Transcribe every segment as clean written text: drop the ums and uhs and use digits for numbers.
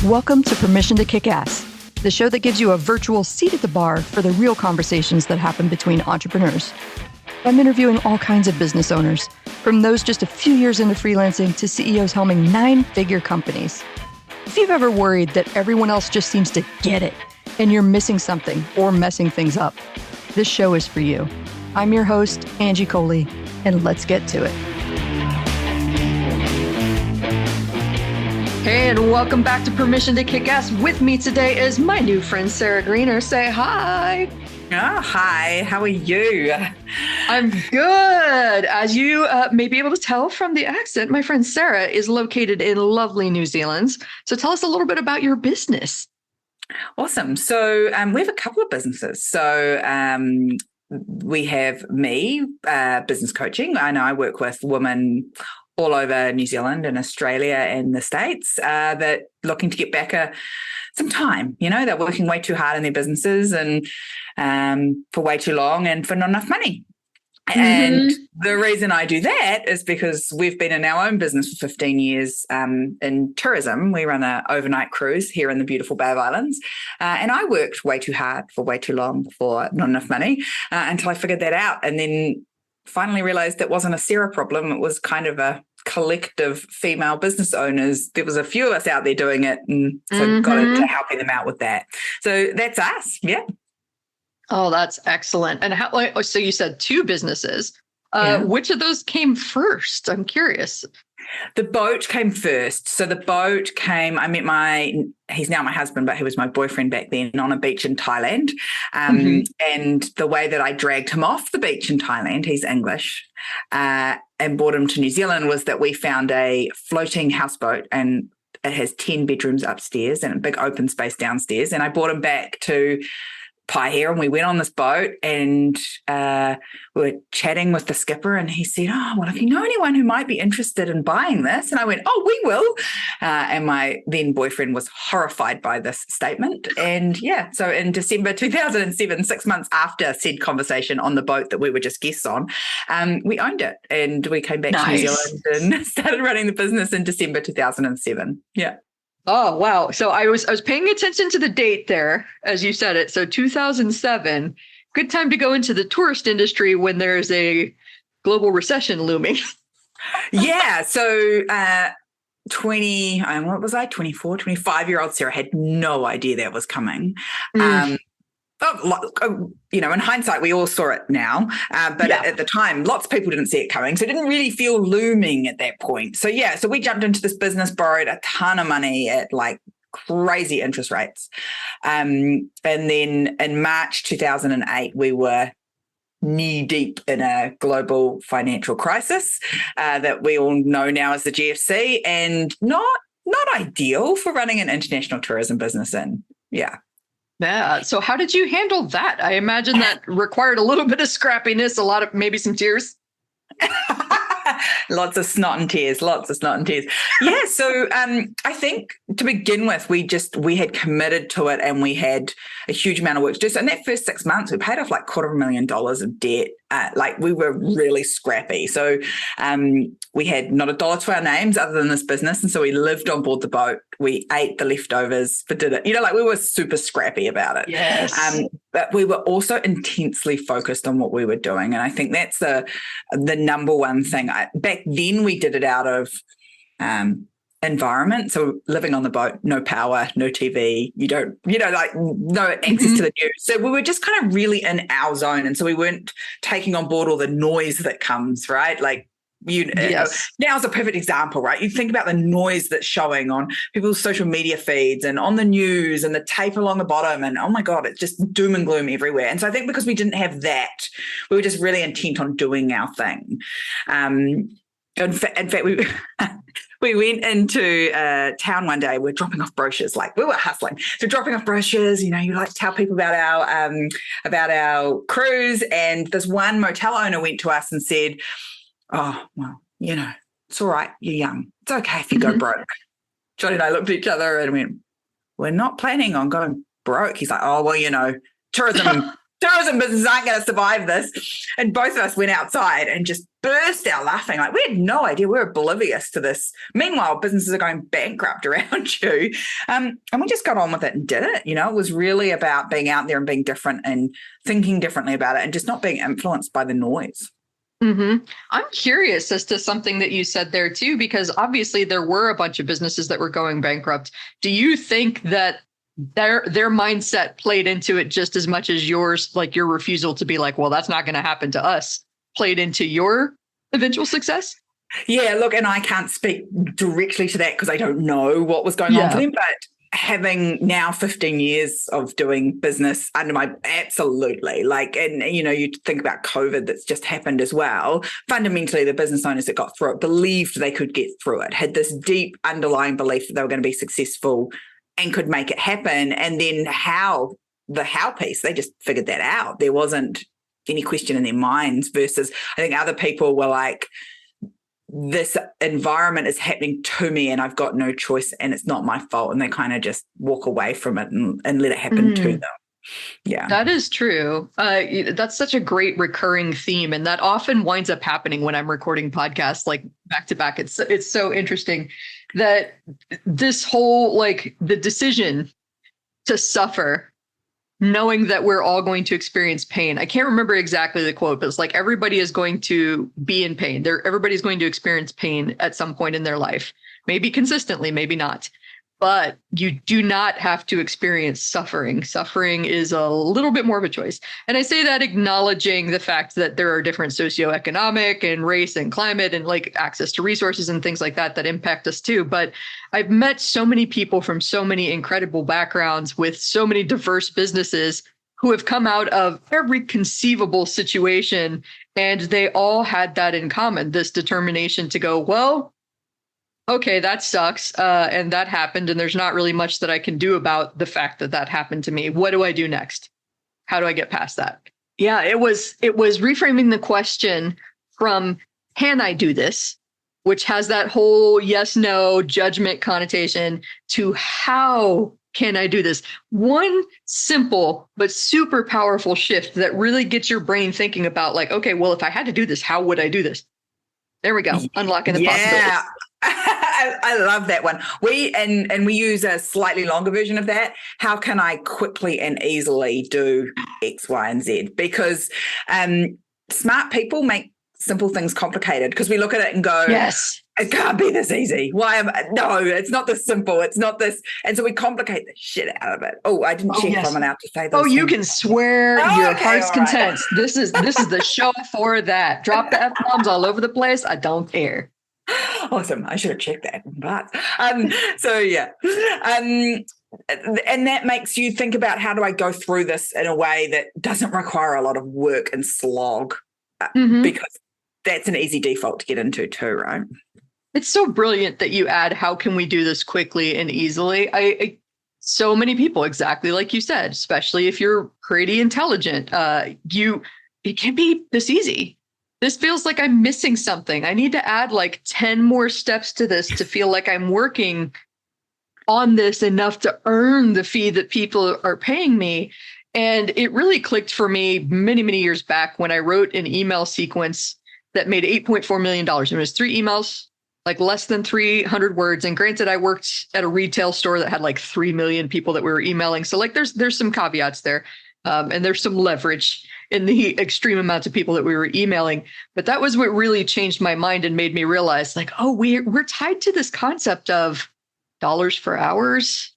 Welcome to Permission to Kick Ass, the show that gives you a virtual seat at the bar for the real conversations that happen between entrepreneurs. I'm interviewing all kinds of business owners, from those just a few years into freelancing to CEOs helming 9-figure companies. If you've ever worried that everyone else just seems to get it and you're missing something or messing things up, this show is for you. I'm your host, Angie Coley, and let's get to it. Hey, and welcome back to Permission to Kick Ass. With me today is my new friend, Sarah Greener. Say hi. Oh, hi. How are you? I'm good. As you may be able to tell from the accent, my friend Sarah is located in lovely New Zealand. So tell us a little bit about your business. Awesome. So we have a couple of businesses. So we have me, business coaching, and I work with women all over New Zealand and Australia and the States that looking to get back some time. You know, they're working way too hard in their businesses and for way too long and for not enough money. And the reason I do that is because we've been in our own business for 15 years in tourism. We run an overnight cruise here in the beautiful Bay of Islands. And I worked way too hard for way too long for not enough money until I figured that out. And then finally realized it wasn't a Sarah problem. It was kind of a collective female business owners. There was a few of us out there doing it, and so got into helping them out with that. So that's us. Yeah. Oh, that's excellent. And how? So you said 2 businesses. Yeah. Which of those came first? I'm curious. The boat came first. So the boat came, I met he's now my husband, but he was my boyfriend back then on a beach in Thailand. And the way that I dragged him off the beach in Thailand, he's English, and brought him to New Zealand was that we found a floating houseboat, and it has 10 bedrooms upstairs and a big open space downstairs. And I brought him back to Pai here, and we went on this boat, and we were chatting with the skipper, and he said, "Oh, well, if you know anyone who might be interested in buying this," and I went, "Oh, we will." And my then boyfriend was horrified by this statement. And yeah, so in December 2007, 6 months after said conversation on the boat that we were just guests on, we owned it, and we came back to New Zealand and started running the business in December 2007. Yeah. Oh, wow. So I was paying attention to the date there, as you said it. So 2007, good time to go into the tourist industry when there's a global recession looming. Yeah. So 25-year-old Sarah had no idea that was coming. You know, in hindsight, we all saw it now, but at the time, lots of people didn't see it coming. So it didn't really feel looming at that point. So yeah, so we jumped into this business, borrowed a ton of money at like crazy interest rates. And then in March 2008, we were knee deep in a global financial crisis that we all know now as the GFC, and not ideal for running an international tourism business in. Yeah. Yeah. So how did you handle that? I imagine that required a little bit of scrappiness, maybe some tears. Lots of snot and tears. Yeah. So I think to begin with, we had committed to it, and we had a huge amount of work to do. So in that first 6 months, we paid off like $250,000 of debt. Like we were really scrappy. So we had not a dollar to our names other than this business. And so we lived on board the boat. We ate the leftovers for dinner. You know, like we were super scrappy about it. Yes. But we were also intensely focused on what we were doing. And I think that's the number one thing. Back then we did it out of environment. So living on the boat, no power, no TV, no access to the news. So we were just kind of really in our zone. And so we weren't taking on board all the noise that comes, right? Like, now's a perfect example, right? You think about the noise that's showing on people's social media feeds and on the news and the tape along the bottom, and oh my God, it's just doom and gloom everywhere. And so I think because we didn't have that, we were just really intent on doing our thing. In fact, we went into town one day. We're dropping off brochures, like we were hustling. So dropping off brochures, you like to tell people about our cruise. And this one motel owner went to us and said, "Oh, well, it's all right. You're young. It's okay if you go broke." Johnny and I looked at each other and went, "We're not planning on going broke." He's like, "Oh, well, tourism tourism businesses aren't going to survive this. And both of us went outside and just burst out laughing. Like, we had no idea. We were oblivious to this. Meanwhile, businesses are going bankrupt around you. And we just got on with it and did it. It was really about being out there and being different and thinking differently about it and just not being influenced by the noise. Mm-hmm. I'm curious as to something that you said there too, because obviously there were a bunch of businesses that were going bankrupt. Do you think that their mindset played into it just as much as yours, like your refusal to be like, well, that's not going to happen to us, played into your eventual success? Yeah, look, and I can't speak directly to that because I don't know what was going on for them, but having now 15 years of doing business under my, absolutely. Like, and you think about COVID that's just happened as well. Fundamentally, the business owners that got through it believed they could get through it, had this deep underlying belief that they were going to be successful and could make it happen. And then how piece, they just figured that out. There wasn't any question in their minds versus I think other people were like, this environment is happening to me and I've got no choice and it's not my fault. And they kind of just walk away from it and let it happen to them. Yeah, that is true. That's such a great recurring theme. And that often winds up happening when I'm recording podcasts like back to back. It's so interesting that this whole, like the decision to suffer, knowing that we're all going to experience pain. I can't remember exactly the quote, but it's like everybody is going to be in pain. Everybody's going to experience pain at some point in their life, maybe consistently, maybe not. But you do not have to experience suffering. Suffering is a little bit more of a choice. And I say that acknowledging the fact that there are different socioeconomic and race and climate and like access to resources and things like that impact us too. But I've met so many people from so many incredible backgrounds with so many diverse businesses who have come out of every conceivable situation. And they all had that in common, this determination to go, well, okay, that sucks. And that happened. And there's not really much that I can do about the fact that that happened to me. What do I do next? How do I get past that? Yeah, it was reframing the question from, can I do this? Which has that whole yes, no judgment connotation to how can I do this? One simple but super powerful shift that really gets your brain thinking about like, okay, well, if I had to do this, how would I do this? There we go. Unlocking the possibilities. I love that one. We use a slightly longer version of that. How can I quickly and easily do X, Y, and Z? Because smart people make simple things complicated because we look at it and go, yes, it can't be this easy. No, it's not this simple. It's not this. And so we complicate the shit out of it. Oh, I didn't check if I'm allowed to say those things. You can swear your heart's content. This is the show for that. Drop the F-bombs all over the place. I don't care. Awesome. I should have checked that. But so yeah. And that makes you think about how do I go through this in a way that doesn't require a lot of work and slog because that's an easy default to get into too, right? It's so brilliant that you add, how can we do this quickly and easily? So many people, exactly like you said, especially if you're pretty intelligent, it can't be this easy. This feels like I'm missing something. I need to add like 10 more steps to this to feel like I'm working on this enough to earn the fee that people are paying me. And it really clicked for me many, many years back when I wrote an email sequence that made $8.4 million. And it was 3 emails, like less than 300 words. And granted, I worked at a retail store that had like 3 million people that we were emailing. So like there's some caveats there. And there's some leverage in the extreme amounts of people that we were emailing. But that was what really changed my mind and made me realize like, oh, we're tied to this concept of dollars for hours.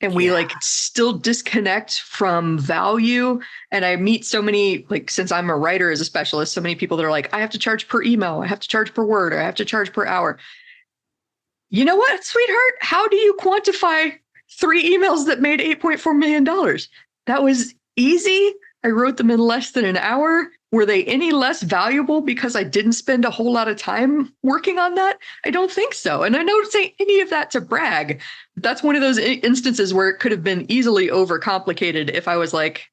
And we like still disconnect from value. And I meet so many, like, since I'm a writer as a specialist, so many people that are like, I have to charge per email, I have to charge per word, or I have to charge per hour. You know what, sweetheart? How do you quantify 3 emails that made $8.4 million? That was easy. I wrote them in less than an hour. Were they any less valuable because I didn't spend a whole lot of time working on that? I don't think so. And I don't say any of that to brag. That's one of those instances where it could have been easily overcomplicated if I was like,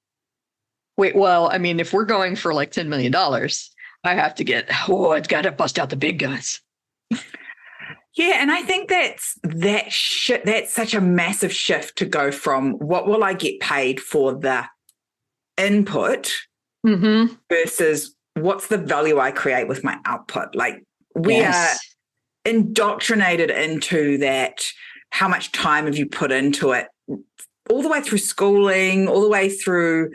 wait, well, I mean, if we're going for like $10 million, I have to I've got to bust out the big guns. Yeah, and I think that's such a massive shift to go from what will I get paid for the input Mm-hmm. versus what's the value I create with my output. Like we are indoctrinated into that. How much time have you put into it? All the way through schooling, all the way through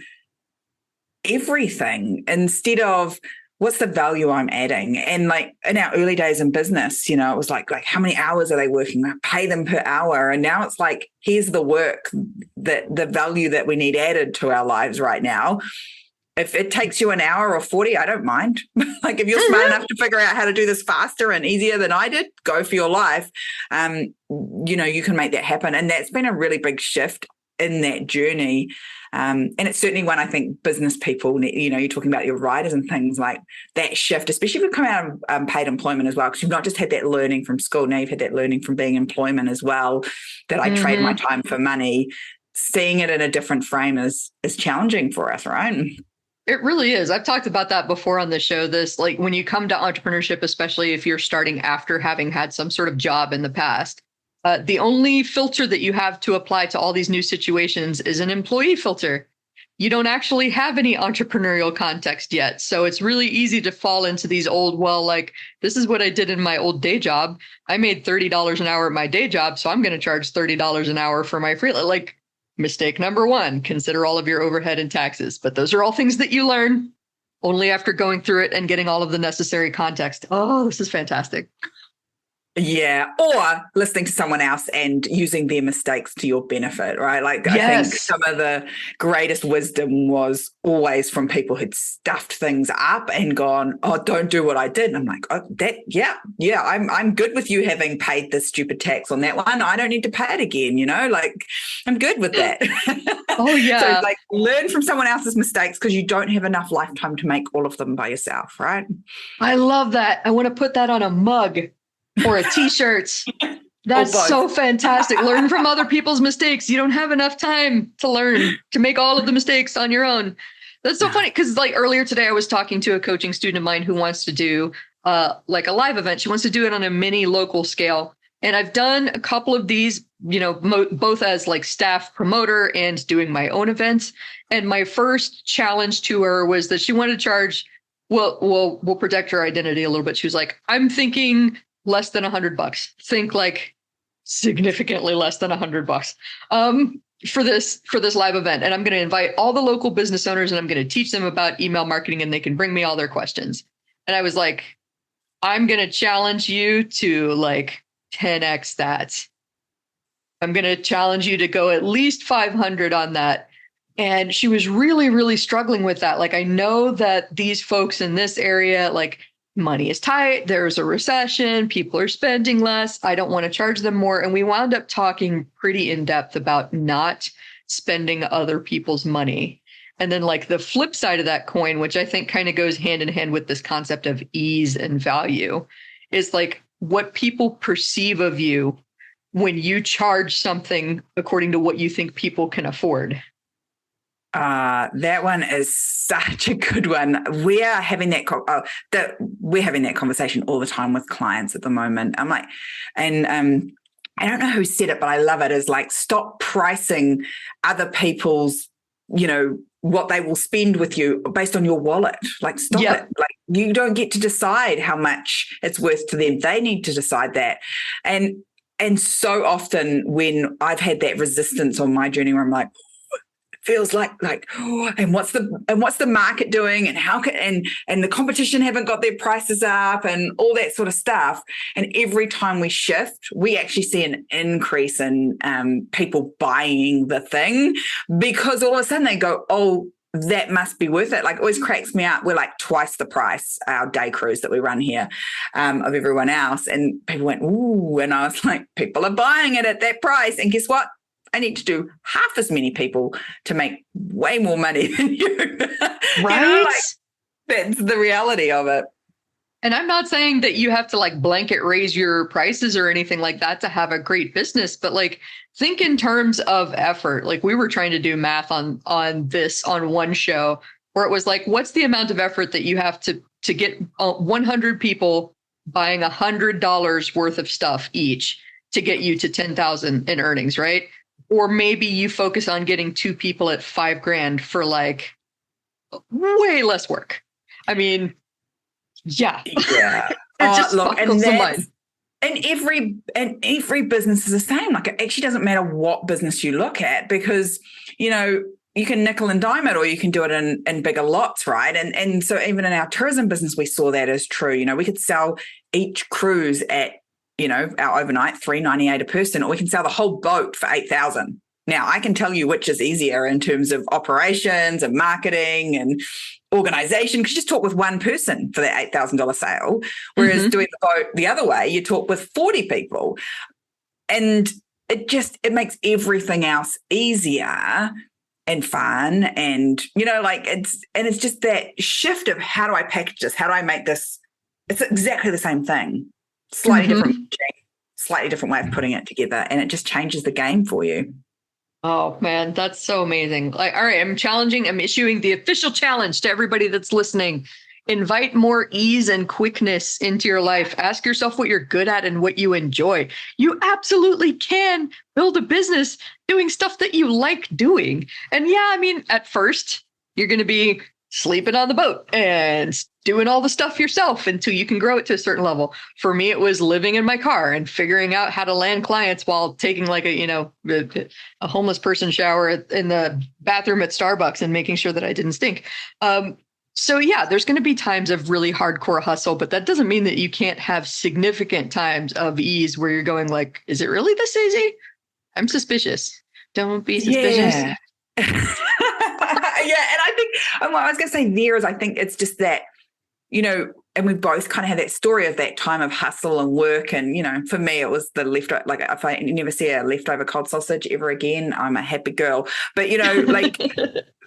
everything, instead of what's the value I'm adding. And like in our early days in business, you know, it was like how many hours are they working? I pay them per hour. And now it's like, here's the work, that the value that we need added to our lives right now. If it takes you an hour or 40, I don't mind. Like if you're smart enough to figure out how to do this faster and easier than I did, go for your life. You know, you can make that happen. And that's been a really big shift in that journey. And it's certainly one I think business people, you know, you're talking about your writers and things like that shift, especially if you've come out of paid employment as well, because you've not just had that learning from school, now you've had that learning from being employment as well, that I trade my time for money. Seeing it in a different frame is challenging for us, right? It really is. I've talked about that before on the show. This, like when you come to entrepreneurship, especially if you're starting after having had some sort of job in the past, the only filter that you have to apply to all these new situations is an employee filter. You don't actually have any entrepreneurial context yet. So it's really easy to fall into these old, well, like, this is what I did in my old day job. I made $30 an hour at my day job, so I'm going to charge $30 an hour for my freelance. Like, mistake number one, consider all of your overhead and taxes. But those are all things that you learn only after going through it and getting all of the necessary context. Oh, this is fantastic. Yeah. Or listening to someone else and using their mistakes to your benefit, right? Like, yes. I think some of the greatest wisdom was always from people who'd stuffed things up and gone, oh, don't do what I did. And I'm like, oh, I'm good with you having paid this stupid tax on that one. I don't need to pay it again, you know, like I'm good with that. Oh, yeah. So like learn from someone else's mistakes because you don't have enough lifetime to make all of them by yourself, right? I love that. I want to put that on a mug. Or a t-shirt. That's so fantastic. Learn from other people's mistakes. You don't have enough time to learn, to make all of the mistakes on your own. That's so funny because like earlier today, I was talking to a coaching student of mine who wants to do like a live event. She wants to do it on a mini local scale. And I've done a couple of these, you know, both as like staff promoter and doing my own events. And my first challenge to her was that she wanted to charge, we'll protect her identity a little bit. She was like, I'm thinking less than $100. Think like significantly less than $100 for this live event. And I'm going to invite all the local business owners and I'm going to teach them about email marketing and they can bring me all their questions. And I was like, I'm going to challenge you to like 10x that. I'm going to challenge you to go at least 500 on that. And she was really, really struggling with that. Like, I know that these folks in this area, like, money is tight. There's a recession. People are spending less. I don't want to charge them more. And we wound up talking pretty in depth about not spending other people's money. And then like the flip side of that coin, which I think kind of goes hand in hand with this concept of ease and value, is like what people perceive of you when you charge something according to what you think people can afford. That one is such a good one. We are having we're having that conversation all the time with clients at the moment. I'm like, and I don't know who said it, but I love it. Is like, stop pricing other people's, you know, what they will spend with you based on your wallet. Like, stop it. Like, you don't get to decide how much it's worth to them. They need to decide that. And so often when I've had that resistance on my journey where I'm like, feels like oh, and what's the market doing and how can and the competition haven't got their prices up and all that sort of stuff. And every time we shift, we actually see an increase in people buying the thing because all of a sudden they go, oh, that must be worth it. Like, it always cracks me up. We're like twice the price, our day cruise that we run here, of everyone else. And people went, ooh, and I was like, people are buying it at that price. And guess what? I need to do half as many people to make way more money than you. Right? You know, like, that's the reality of it. And I'm not saying that you have to like blanket raise your prices or anything like that to have a great business, but like think in terms of effort. Like, we were trying to do math on this on one show where it was like, what's the amount of effort that you have to get 100 people buying $100 worth of stuff each to get you to 10,000 in earnings, right? Or maybe you focus on getting 2 people at $5,000 for like way less work. I mean, yeah. Yeah. It just look, boggles the mind. And every business is the same. Like, it actually doesn't matter what business you look at, because, you know, you can nickel and dime it, or you can do it in bigger lots, right? And so even in our tourism business, we saw that as true. You know, we could sell each cruise at, you know, our overnight $398 a person, or we can sell the whole boat for $8,000. Now, I can tell you which is easier in terms of operations and marketing and organization, because you just talk with one person for that $8,000 sale, whereas doing the boat the other way, you talk with 40 people. And it makes everything else easier and fun. And, you know, like it's just that shift of, how do I package this? How do I make this? It's exactly the same thing, slightly different, slightly different way of putting it together. And it just changes the game for you. Oh man, that's so amazing. Like, all right, I'm issuing the official challenge to everybody that's listening. Invite more ease and quickness into your life. Ask yourself what you're good at and what you enjoy. You absolutely can build a business doing stuff that you like doing. And yeah, I mean, at first, you're going to be sleeping on the boat and doing all the stuff yourself until you can grow it to a certain level. For me, it was living in my car and figuring out how to land clients while taking like a homeless person shower in the bathroom at Starbucks and making sure that I didn't stink. So yeah, there's going to be times of really hardcore hustle, but that doesn't mean that you can't have significant times of ease where you're going like, is it really this easy? I'm suspicious. Don't be suspicious. Yeah. Yeah. And I think what I was going to say there is, I think it's just that, you know, and we both kind of had that story of that time of hustle and work. And, you know, for me, it was the leftover, like, if I never see a leftover cold sausage ever again, I'm a happy girl. But, you know, like,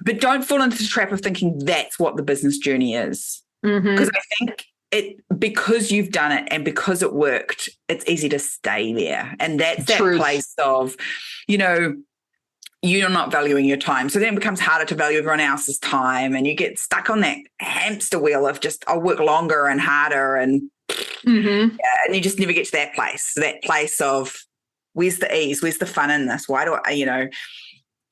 but don't fall into the trap of thinking that's what the business journey is. Because I think because you've done it and because it worked, it's easy to stay there. And that's that place of, you know, you're not valuing your time. So then it becomes harder to value everyone else's time, and you get stuck on that hamster wheel of just, I'll work longer and harder, and and you just never get to that place of, where's the ease? Where's the fun in this? Why do I, you know,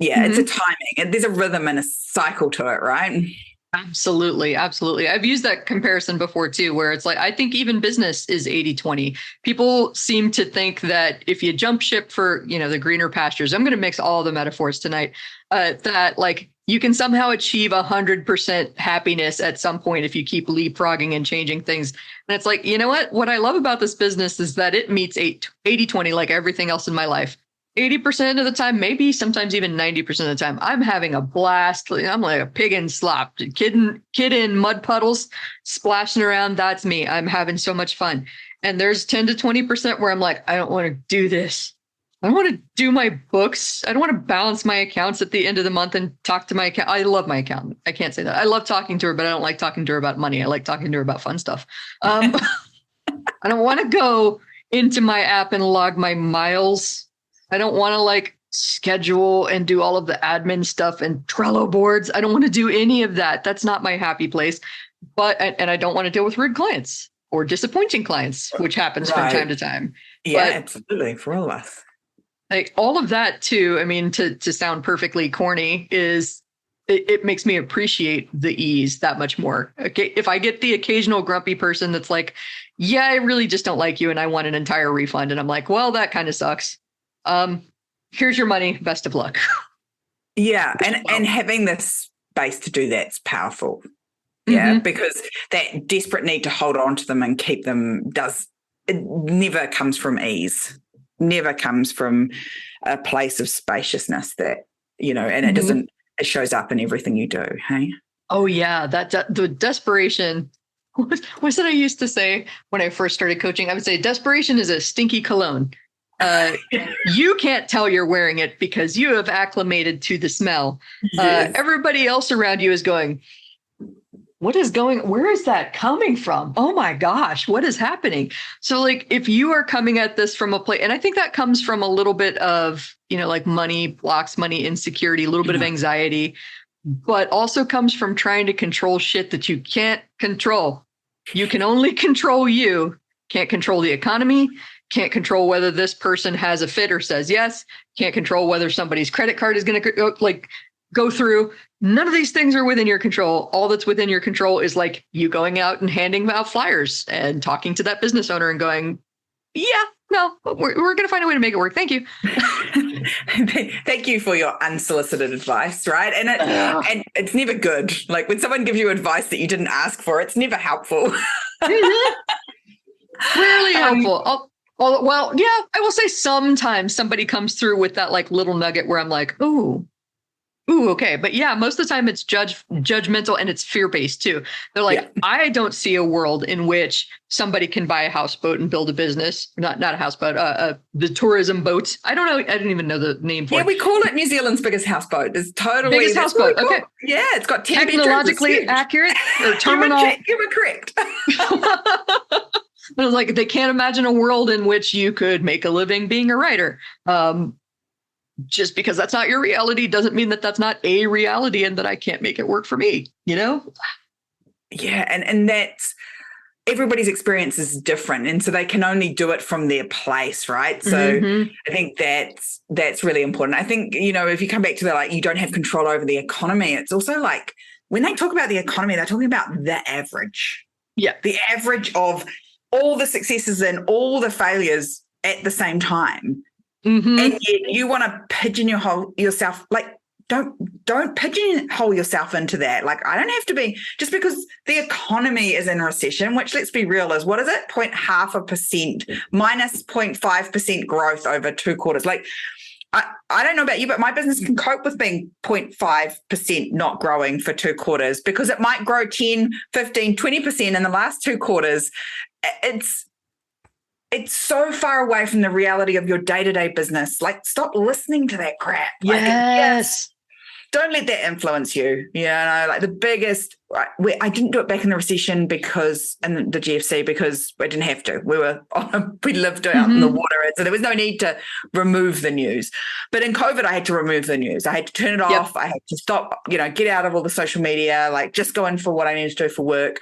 it's a timing, and there's a rhythm and a cycle to it, right? Absolutely. Absolutely. I've used that comparison before too, where it's like, I think even business is 80-20. People seem to think that if you jump ship for, you know, the greener pastures, I'm going to mix all the metaphors tonight, that like you can somehow achieve 100% happiness at some point if you keep leapfrogging and changing things. And it's like, you know what I love about this business is that it meets 80-20, like everything else in my life. 80% of the time, maybe sometimes even 90% of the time, I'm having a blast. I'm like a pig in slop, kid in mud puddles, splashing around. That's me. I'm having so much fun. And there's 10 to 20% where I'm like, I don't want to do this. I don't want to do my books. I don't want to balance my accounts at the end of the month and talk to my account. I love my accountant. I can't say that. I love talking to her, but I don't like talking to her about money. I like talking to her about fun stuff. I don't want to go into my app and log my miles. I don't want to like schedule and do all of the admin stuff and Trello boards. I don't want to do any of that. That's not my happy place. And I don't want to deal with rude clients or disappointing clients, which happens from time to time. Yeah, absolutely. For all of us. Like all of that too. I mean, to sound perfectly corny is it makes me appreciate the ease that much more. Okay. If I get the occasional grumpy person that's like, yeah, I really just don't like you and I want an entire refund. And I'm like, well, that kind of sucks. Here's your money. Best of luck. Yeah. And having this space to do that's powerful. Yeah. Because that desperate need to hold on to them and keep them it never comes from ease, never comes from a place of spaciousness that, you know, and it shows up in everything you do. Hey. Oh yeah. The desperation. What did I used to say when I first started coaching? I would say desperation is a stinky cologne. You can't tell you're wearing it because you have acclimated to the smell. Yes. Everybody else around you is going, where is that coming from? Oh my gosh, what is happening? So like, if you are coming at this from a place, and I think that comes from a little bit of, you know, like money blocks, money insecurity, a little bit of anxiety, but also comes from trying to control shit that you can't control. You can only control you, can't control the economy. Can't control whether this person has a fit or says yes. Can't control whether somebody's credit card is going to go. Like, go through. None of these things are within your control. All that's within your control is like you going out and handing out flyers and talking to that business owner and going, yeah, no, we're going to find a way to make it work. Thank you. Thank you for your unsolicited advice, right? And it's never good. Like when someone gives you advice that you didn't ask for, it's never helpful. Rarely helpful. Well, yeah, I will say sometimes somebody comes through with that like little nugget where I'm like, ooh, okay. But yeah, most of the time it's judgmental and it's fear-based too. They're like, I don't see a world in which somebody can buy a houseboat and build a business. Not a houseboat, the tourism boat. I don't know. I didn't even know the name for it. Yeah, we call it New Zealand's biggest houseboat. It's totally biggest houseboat. Really cool. Okay. Yeah, it's got 10 technologically accurate or terminal. You were correct. I was like, they can't imagine a world in which you could make a living being a writer. Just because that's not your reality doesn't mean that that's not a reality and that I can't make it work for me, you know? Yeah. And that's, everybody's experience is different. And so they can only do it from their place, right? So I think that's really important. I think, you know, if you come back to the, like, you don't have control over the economy, it's also like, when they talk about the economy, they're talking about the average. Yeah. The average of all the successes and all the failures at the same time. And yet you want to pigeonhole yourself, like don't pigeonhole yourself into that. Like I don't have to be, just because the economy is in recession, which let's be real is, what is it? 0.5% minus 0.5% growth over 2 quarters. Like I don't know about you, but my business can cope with being 0.5% not growing for 2 quarters, because it might grow 10, 15, 20% in the last 2 quarters. It's so far away from the reality of your day-to-day business. Like, stop listening to that crap. Yes. Don't let that influence you. You know, like the biggest, I didn't do it back in the recession and the GFC, because we didn't have to. We lived out in the water. So there was no need to remove the news. But in COVID, I had to remove the news. I had to turn it off. I had to stop, get out of all the social media, like just go in for what I needed to do for work.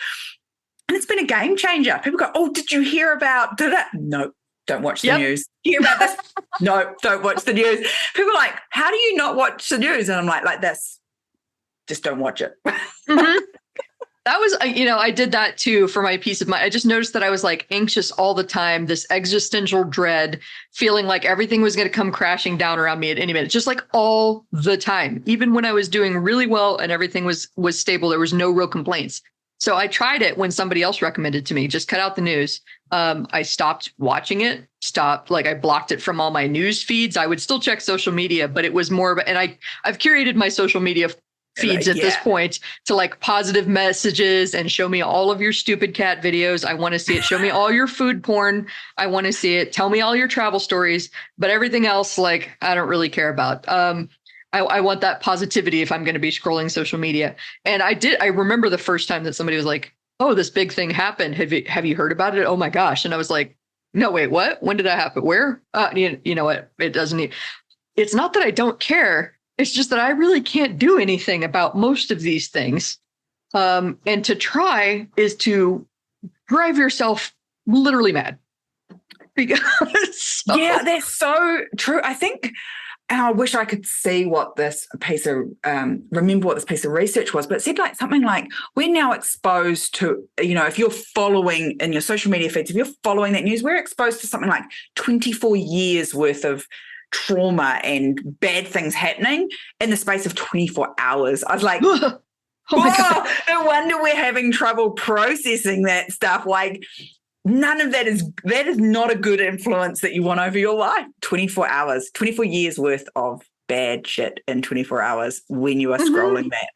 And it's been a game changer. People go, oh, did you hear about that? No, don't watch the news. Hear about this? No, don't watch the news. People are like, how do you not watch the news? And I'm like this, just don't watch it. That was, I did that too for my peace of mind. I just noticed that I was like anxious all the time, this existential dread, feeling like everything was going to come crashing down around me at any minute, just like all the time. Even when I was doing really well and everything was stable, there was no real complaints. So I tried it when somebody else recommended to me, just cut out the news. I stopped watching it, I blocked it from all my news feeds. I would still check social media, but it was more of, and I've curated my social media feeds at this point to like positive messages and show me all of your stupid cat videos. I want to see it. Show me all your food porn. I want to see it. Tell me all your travel stories, but everything else, like, I don't really care about. I want that positivity if I'm going to be scrolling social media. And I remember the first time that somebody was like, oh, this big thing happened. Have you heard about it? Oh my gosh. And I was like, no, wait, what? When did that happen? Where? You know what? It's not that I don't care. It's just that I really can't do anything about most of these things. And to try is to drive yourself literally mad. Because yeah, that's so true. I think, and I wish I could see what this piece of, remember what this piece of research was, but it said like something like, we're now exposed to, if you're following in your social media feeds, if you're following that news, we're exposed to something like 24 years worth of trauma and bad things happening in the space of 24 hours. I was like, oh my God. No wonder we're having trouble processing that stuff. Like, none of that is not a good influence that you want over your life. 24 hours, 24 years worth of bad shit in 24 hours when you are scrolling that.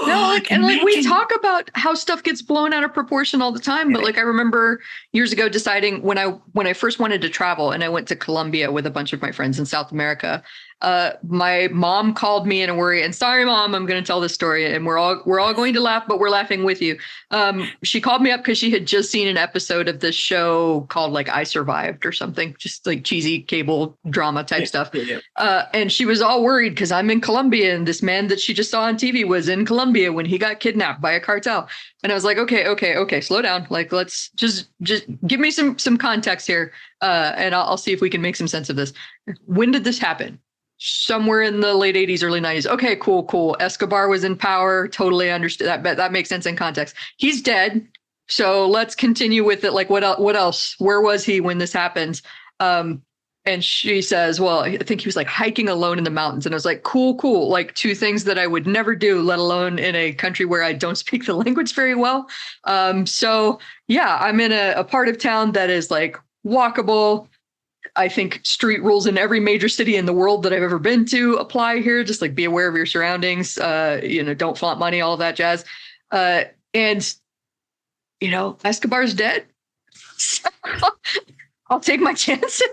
No, we talk about how stuff gets blown out of proportion all the time, but like I remember years ago deciding when I first wanted to travel and I went to Colombia with a bunch of my friends in South America. My mom called me in a worry, and sorry, Mom, I'm going to tell this story, and we're all going to laugh, but we're laughing with you. She called me up because she had just seen an episode of this show called like I Survived or something, just like cheesy cable drama type stuff. And she was all worried because I'm in Colombia, and this man that she just saw on TV was in Colombia when he got kidnapped by a cartel. And I was like, okay, slow down. Like, let's just give me some context here, and I'll see if we can make some sense of this. When did this happen? somewhere in the late 80s, early 90s. Okay, cool. Escobar was in power. Totally understood that. But that makes sense in context. He's dead. So let's continue with it. Like, what else? Where was he when this happened? And she says, well, I think he was like hiking alone in the mountains. And I was like, cool. Like two things that I would never do, let alone in a country where I don't speak the language very well. So yeah, I'm in a part of town that is like walkable. I think street rules in every major city in the world that I've ever been to apply here. Just like be aware of your surroundings, don't flaunt money, all of that jazz. And Escobar's dead. So I'll take my chances.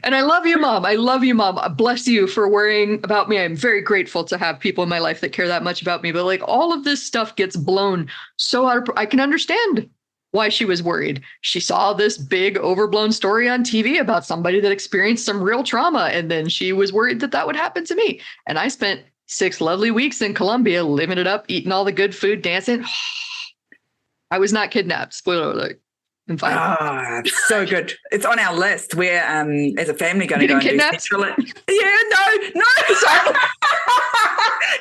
And I love you, Mom. I love you, Mom. Bless you for worrying about me. I'm very grateful to have people in my life that care that much about me. But like all of this stuff gets blown so out of, I can understand why she was worried. She saw this big overblown story on TV about somebody that experienced some real trauma. And then she was worried that would happen to me. And I spent 6 lovely weeks in Colombia, living it up, eating all the good food, dancing. I was not kidnapped. Spoiler alert. I'm fine. Oh, so good. It's on our list. We're, as a family, going to go and kidnapped? do Central. Yeah, no. Sorry.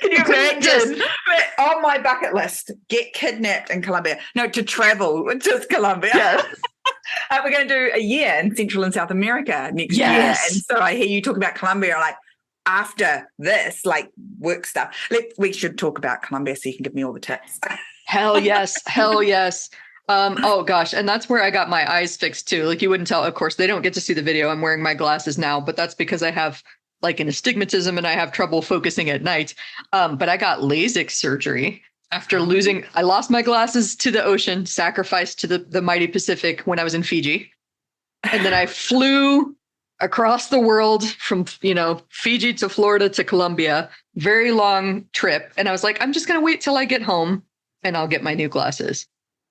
Can you imagine? On my bucket list, get kidnapped in Colombia. No, to travel to Colombia. Yeah. We're going to do a year in Central and South America next year. And so I hear you talk about Colombia, like, after this, like, work stuff. We should talk about Colombia so you can give me all the tips. Hell yes. Oh gosh. And that's where I got my eyes fixed too. Like you wouldn't tell, of course, they don't get to see the video. I'm wearing my glasses now, but that's because I have like an astigmatism and I have trouble focusing at night. But I got LASIK surgery after I lost my glasses to the ocean, sacrificed to the mighty Pacific when I was in Fiji. And then I flew across the world from, Fiji to Florida to Colombia, very long trip. And I was like, I'm just going to wait till I get home and I'll get my new glasses.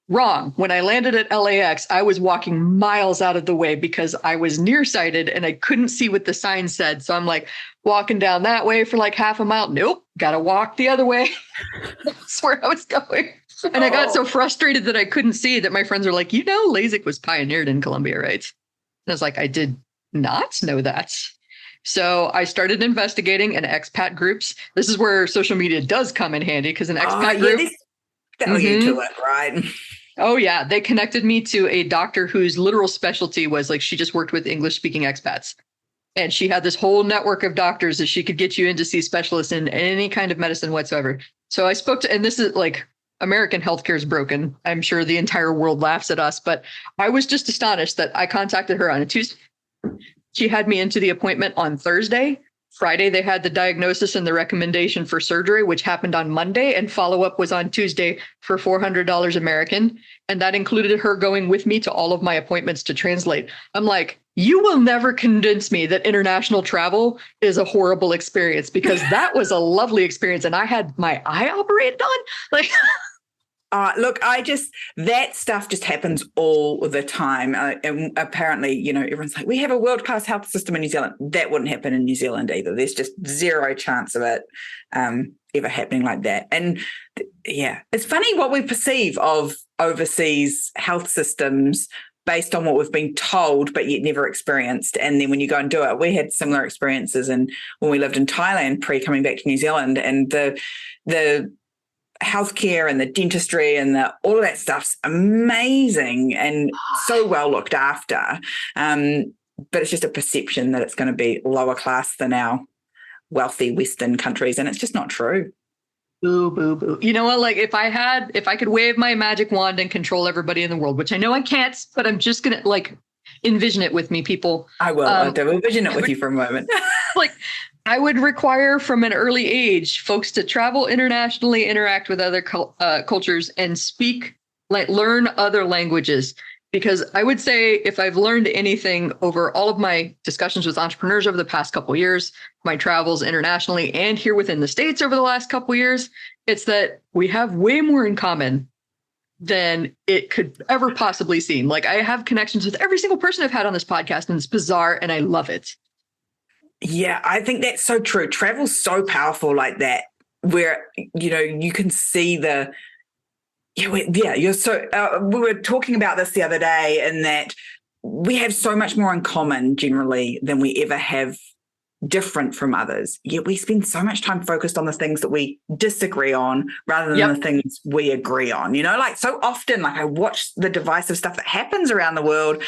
Wrong. When I landed at LAX, I was walking miles out of the way because I was nearsighted and I couldn't see what the sign said. So I'm like walking down that way for like half a mile. Nope. Got to walk the other way. That's where I was going. And I got so frustrated that I couldn't see that my friends were like, LASIK was pioneered in Colombia, right? And I was like, I did not know that. So I started investigating in expat groups. This is where social media does come in handy because an expat group. Tell you to it, right? Oh, yeah. They connected me to a doctor whose literal specialty was like she just worked with English speaking expats. And she had this whole network of doctors that she could get you in to see specialists in any kind of medicine whatsoever. So I spoke to, and this is like American healthcare is broken. I'm sure the entire world laughs at us, but I was just astonished that I contacted her on a Tuesday. She had me into the appointment on Thursday. Friday, they had the diagnosis and the recommendation for surgery, which happened on Monday, and follow-up was on Tuesday for $400 American. And that included her going with me to all of my appointments to translate. I'm like, you will never convince me that international travel is a horrible experience because that was a lovely experience. And I had my eye operated on. Like, look, that stuff just happens all the time. And apparently, everyone's like, we have a world-class health system in New Zealand. That wouldn't happen in New Zealand either. There's just zero chance of it ever happening like that. And yeah, it's funny what we perceive of overseas health systems based on what we've been told, but yet never experienced. And then when you go and do it, we had similar experiences when we lived in Thailand pre-coming back to New Zealand, and the healthcare and the dentistry and all of that stuff's amazing and so well looked after. But it's just a perception that it's going to be lower class than our wealthy Western countries. And it's just not true. Boo, boo, boo. You know what? Like if I could wave my magic wand and control everybody in the world, which I know I can't, but I'm just going to like envision it with me, people. I will. I'll envision it with you for a moment. Like I would require from an early age folks to travel internationally, interact with other cultures, and learn other languages. Because I would say if I've learned anything over all of my discussions with entrepreneurs over the past couple of years, my travels internationally and here within the States over the last couple of years, it's that we have way more in common than it could ever possibly seem. Like I have connections with every single person I've had on this podcast, and it's bizarre and I love it. Yeah, I think that's so true. Travel's so powerful like that, where, you can see you're so, we were talking about this the other day, in that we have so much more in common generally than we ever have different from others, yet we spend so much time focused on the things that we disagree on rather than the things we agree on. Like so often, like I watch the divisive stuff that happens around the world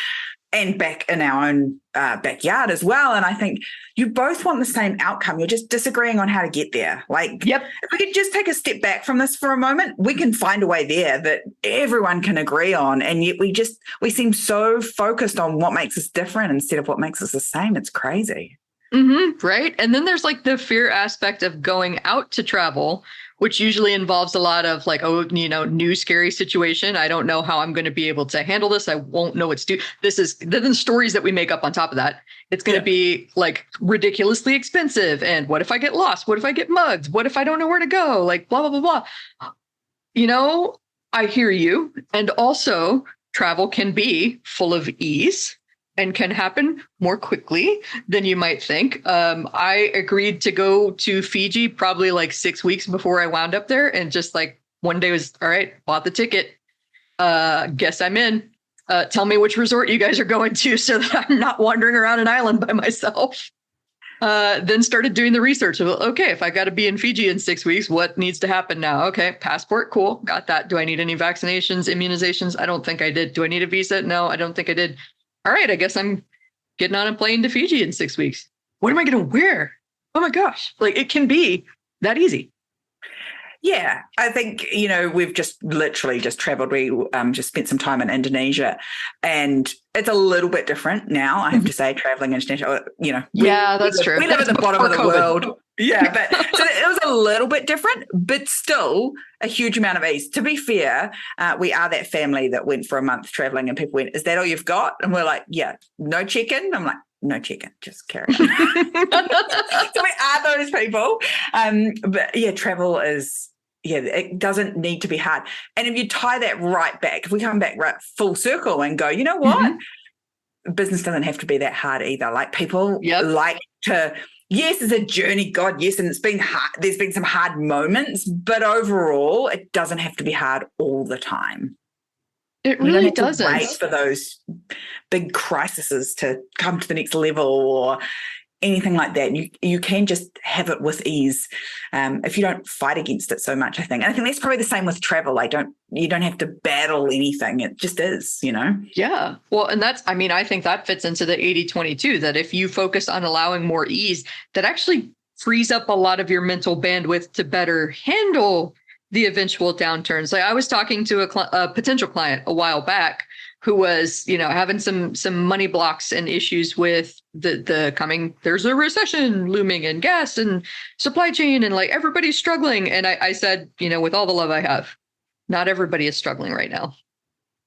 and back in our own backyard as well. And I think you both want the same outcome. You're just disagreeing on how to get there. Like, if we could just take a step back from this for a moment, we can find a way there that everyone can agree on. And yet we seem so focused on what makes us different instead of what makes us the same. It's crazy. Mm-hmm, right. And then there's like the fear aspect of going out to travel, which usually involves a lot of like, new scary situation. I don't know how I'm going to be able to handle this. I won't know what to do. This is the stories that we make up on top of that. It's going to be like ridiculously expensive. And what if I get lost? What if I get mugged? What if I don't know where to go? Like blah, blah, blah, blah. I hear you. And also travel can be full of ease and can happen more quickly than you might think. I agreed to go to Fiji probably like 6 weeks before I wound up there. And just like one day was, all right, bought the ticket. Guess I'm in. Tell me which resort you guys are going to so that I'm not wandering around an island by myself. Then started doing the research of, okay, if I got to be in Fiji in 6 weeks, what needs to happen now? Okay, passport, cool, got that. Do I need any vaccinations, immunizations? I don't think I did. Do I need a visa? No, I don't think I did. All right, I guess I'm getting on a plane to Fiji in 6 weeks. What am I going to wear? Oh my gosh. Like it can be that easy. Yeah, I think, we've just literally just traveled. We just spent some time in Indonesia, and it's a little bit different now, I have to say, traveling international, that's true. We live at the bottom of the COVID. world. Yeah, but so it was a little bit different, but still a huge amount of ease. To be fair, we are that family that went for a month traveling, and people went, "Is that all you've got?" And we're like, "Yeah, no check-in." I'm like, "No check-in, just carry on." So we are those people. But yeah, travel is, it doesn't need to be hard. And if you tie that right back, if we come back right full circle and go, you know what? Business doesn't have to be that hard either. Like people like to, yes, it's a journey, God, yes, and it's been hard. There's been some hard moments, but overall, it doesn't have to be hard all the time. It really doesn't. Wait for those big crises to come to the next level or anything like that. You can just have it with ease if you don't fight against it so much, I think. And I think that's probably the same with travel. You don't have to battle anything. It just is, Yeah. Well, and I think that fits into the 80-20 too, that if you focus on allowing more ease, that actually frees up a lot of your mental bandwidth to better handle the eventual downturns. Like I was talking to a potential client a while back who was, having some money blocks and issues with the coming, there's a recession looming in gas and supply chain and like everybody's struggling. And I said, with all the love I have, not everybody is struggling right now.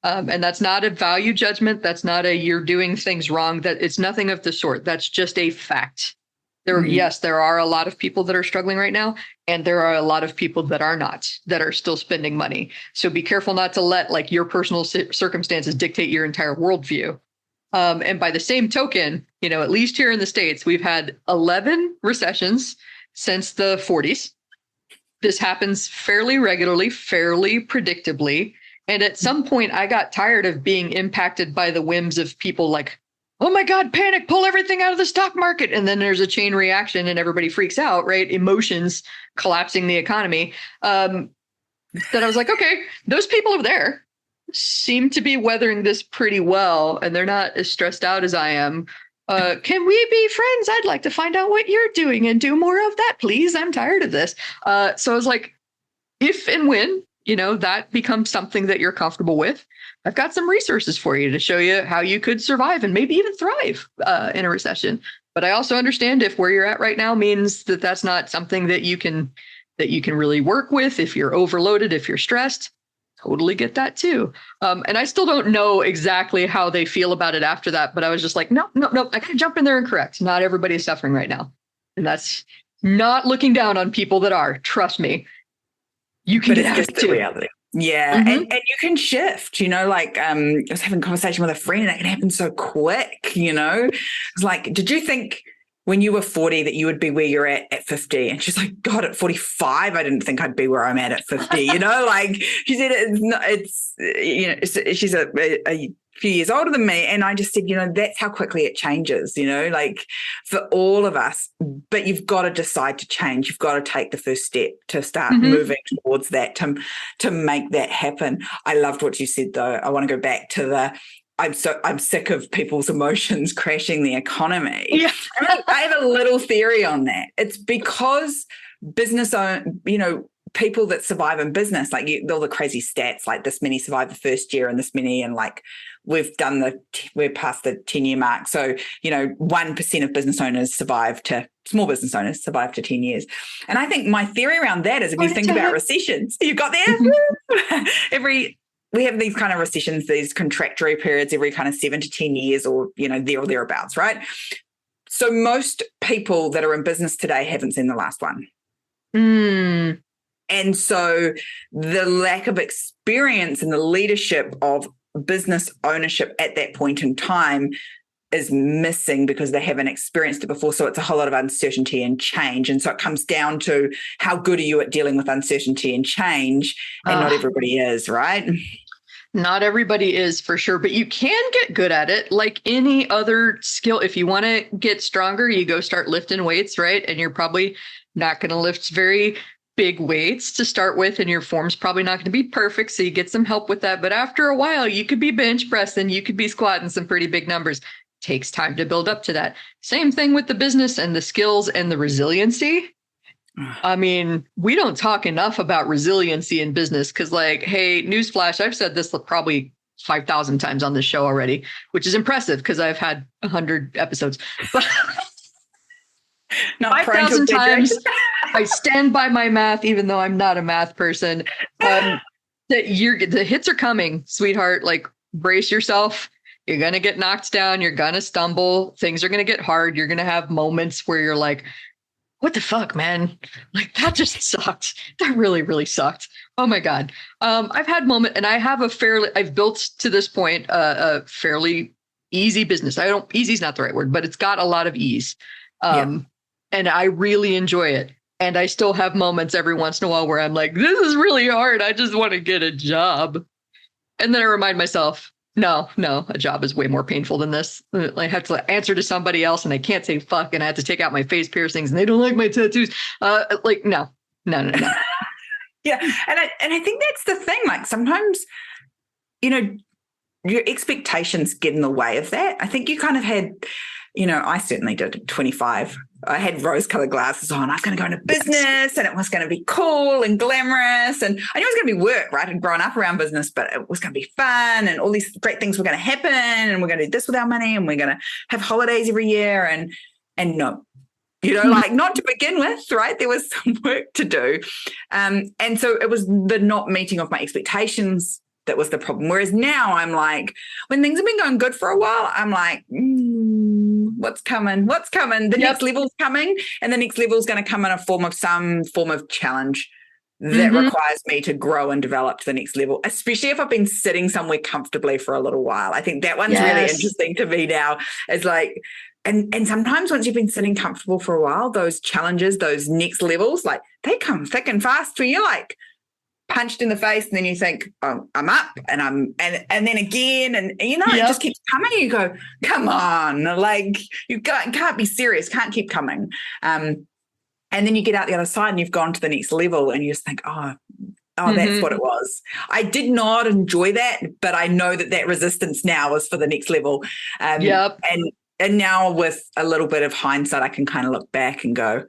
And that's not a value judgment. That's not a you're doing things wrong. That it's nothing of the sort. That's just a fact. Yes, there are a lot of people that are struggling right now, and there are a lot of people that are not, that are still spending money. So be careful not to let like your personal circumstances dictate your entire worldview. And by the same token, at least here in the States, we've had 11 recessions since the 40s. This happens fairly regularly, fairly predictably. And at some point, I got tired of being impacted by the whims of people like, oh my God, panic, pull everything out of the stock market. And then there's a chain reaction and everybody freaks out, right? Emotions collapsing the economy. That I was like, okay, those people over there seem to be weathering this pretty well, and they're not as stressed out as I am. Can we be friends? I'd like to find out what you're doing and do more of that, please. I'm tired of this. So I was like, if and when, that becomes something that you're comfortable with, I've got some resources for you to show you how you could survive and maybe even thrive in a recession. But I also understand if where you're at right now means that that's not something that you can really work with. If you're overloaded, if you're stressed, totally get that too. And I still don't know exactly how they feel about it after that. But I was just like, no, I gotta jump in there and correct. Not everybody is suffering right now. And that's not looking down on people that are. Trust me. You can get out of it too. Reality. Yeah. And you can shift, I was having a conversation with a friend and it can happen so quick, It's like, did you think when you were 40 that you would be where you're at 50. And she's like, God, at 45, I didn't think I'd be where I'm at 50. Like she said, she's a few years older than me. And I just said, that's how quickly it changes, like for all of us. But you've got to decide to change. You've got to take the first step to start moving towards that, to make that happen. I loved what you said, though. I want to go back to I'm sick of people's emotions crashing the economy. Yeah. I have a little theory on that. It's because people that survive in business, like all the crazy stats, like this many survive the first year and this many, and like we're past the 10-year mark. So, 1% of small business owners survive to 10 years. And I think my theory around that is if you think about recessions, you got there? We have these kind of recessions, these contractory periods every kind of 7 to 10 years or, there or thereabouts, right? So most people that are in business today haven't seen the last one. And so the lack of experience in the leadership of business ownership at that point in time is missing because they haven't experienced it before. So it's a whole lot of uncertainty and change. And so it comes down to how good are you at dealing with uncertainty and change? And not everybody is, right? Not everybody is, for sure, but you can get good at it. Like any other skill, if you want to get stronger, you go start lifting weights, right? And you're probably not going to lift very big weights to start with, and your form's probably not going to be perfect. So you get some help with that. But after a while, you could be bench pressing, you could be squatting some pretty big numbers. Takes time to build up to that. Same thing with the business and the skills and the resiliency. I mean, we don't talk enough about resiliency in business because, like, hey, newsflash, I've said this probably 5,000 times on this show already, which is impressive because I've had 100 episodes. But 5,000 times, I stand by my math, even though I'm not a math person. That the hits are coming, sweetheart. Like, brace yourself. You're going to get knocked down. You're going to stumble. Things are going to get hard. You're going to have moments where you're like, what the fuck, man? Like, that just sucked. That really, really sucked. Oh my God. I've had moments, and I've built to this point a fairly easy business. Easy's not the right word, but it's got a lot of ease. And I really enjoy it. And I still have moments every once in a while where I'm like, this is really hard. I just want to get a job. And then I remind myself, no, a job is way more painful than this. I have to answer to somebody else and I can't say fuck, and I have to take out my face piercings and they don't like my tattoos. No. Yeah. And I think that's the thing. Like sometimes, your expectations get in the way of that. I think you kind of had, I certainly did at 25. I had rose-colored glasses on. I was going to go into business and it was going to be cool and glamorous. And I knew it was going to be work, right? I'd grown up around business, but it was going to be fun and all these great things were going to happen and we're going to do this with our money and we're going to have holidays every year. And no, like not to begin with, right? There was some work to do. And so it was the not meeting of my expectations that was the problem. Whereas now I'm like, when things have been going good for a while, I'm like, what's coming? The next level's coming, and the next level is going to come in some form of challenge that requires me to grow and develop to the next level, especially if I've been sitting somewhere comfortably for a little while. I think that one's really interesting to me now. It's like, and sometimes once you've been sitting comfortable for a while, those challenges, those next levels, like they come thick and fast where you're like punched in the face, and then you think, oh, I'm up, and then again, and it just keeps coming. You go, come on, like you can't be serious, can't keep coming. And then you get out the other side and you've gone to the next level and you just think, oh, that's what it was. I did not enjoy that, but I know that resistance now is for the next level. And now with a little bit of hindsight, I can kind of look back and go,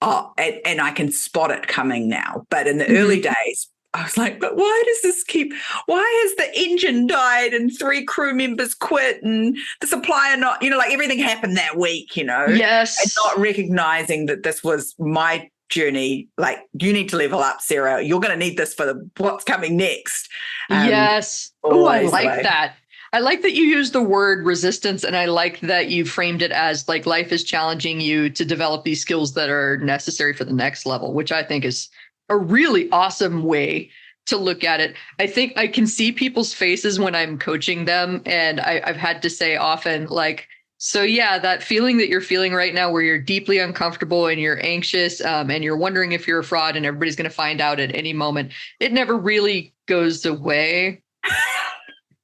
oh, and I can spot it coming now. But in the early days, I was like, but why has the engine died and 3 crew members quit and the supplier not, like everything happened that week, Yes. And not recognizing that this was my journey. Like, you need to level up, Sarah. You're going to need this for what's coming next. Yes. Oh, I like that. I like that you use the word resistance, and I like that you framed it as like life is challenging you to develop these skills that are necessary for the next level, which I think is a really awesome way to look at it. I think I can see people's faces when I'm coaching them. And I've had to say often, like, So yeah, that feeling that you're feeling right now where you're deeply uncomfortable and you're anxious, and you're wondering if you're a fraud and everybody's going to find out at any moment, it never really goes away.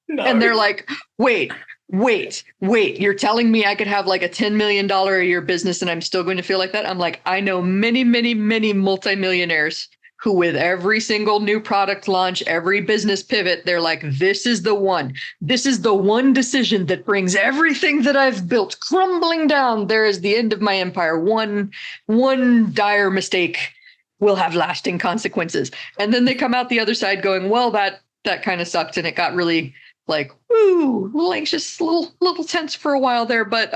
No. And they're like, wait, you're telling me I could have like a $10 million a year business and I'm still going to feel like that? I'm like, I know many, many, many multimillionaires who with every single new product launch, every business pivot, they're like, this is the one. This is the one decision that brings everything that I've built crumbling down. There is the end of my empire. One dire mistake will have lasting consequences. And then they come out the other side going, well, that kind of sucked. And it got really like, ooh, a little anxious, little tense for a while there. But